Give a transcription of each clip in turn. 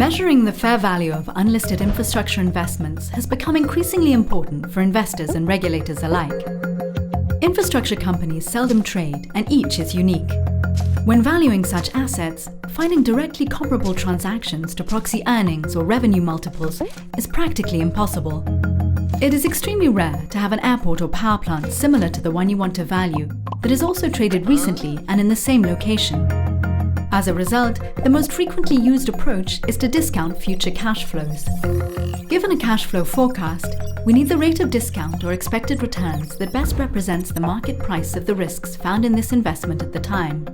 Measuring the fair value of unlisted infrastructure investments has become increasingly important for investors and regulators alike. Infrastructure companies seldom trade, and each is unique. When valuing such assets, finding directly comparable transactions to proxy earnings or revenue multiples is practically impossible. It is extremely rare to have an airport or power plant similar to the one you want to value that is also traded recently and in the same location. As a result, the most frequently used approach is to discount future cash flows. Given a cash flow forecast, we need the rate of discount or expected returns that best represents the market price of the risks found in this investment at the time.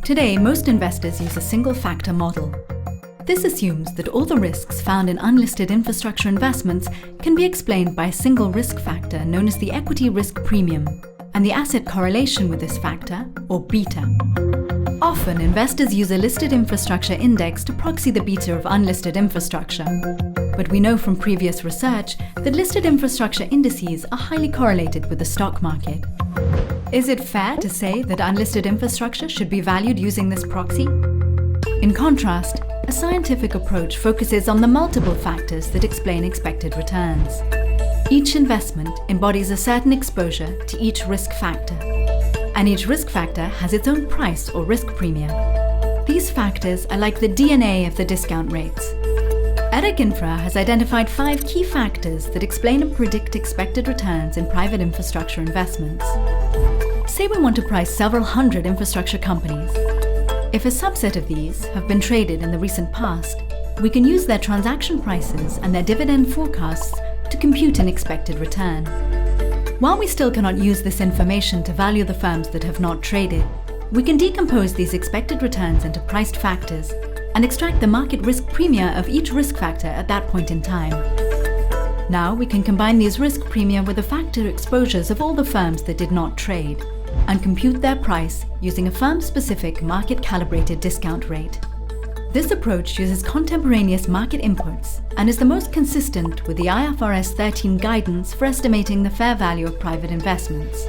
Today, most investors use a single-factor model. This assumes that all the risks found in unlisted infrastructure investments can be explained by a single risk factor known as the equity risk premium, and the asset correlation with this factor, or beta. Often, investors use a listed infrastructure index to proxy the beta of unlisted infrastructure. But we know from previous research that listed infrastructure indices are highly correlated with the stock market. Is it fair to say that unlisted infrastructure should be valued using this proxy? In contrast, a scientific approach focuses on the multiple factors that explain expected returns. Each investment embodies a certain exposure to each risk factor, and each risk factor has its own price or risk premium. These factors are like the DNA of the discount rates. EDHECinfra has identified 5 key factors that explain and predict expected returns in private infrastructure investments. Say we want to price several hundred infrastructure companies. If a subset of these have been traded in the recent past, we can use their transaction prices and their dividend forecasts to compute an expected return. While we still cannot use this information to value the firms that have not traded, we can decompose these expected returns into priced factors and extract the market risk premia of each risk factor at that point in time. Now we can combine these risk premia with the factor exposures of all the firms that did not trade and compute their price using a firm-specific market-calibrated discount rate. This approach uses contemporaneous market inputs and is the most consistent with the IFRS 13 guidance for estimating the fair value of private investments.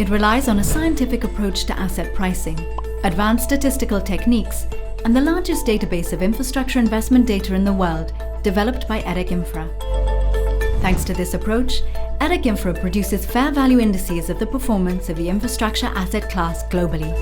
It relies on a scientific approach to asset pricing, advanced statistical techniques, and the largest database of infrastructure investment data in the world, developed by EDHECinfra. Thanks to this approach, EDHECinfra produces fair value indices of the performance of the infrastructure asset class globally.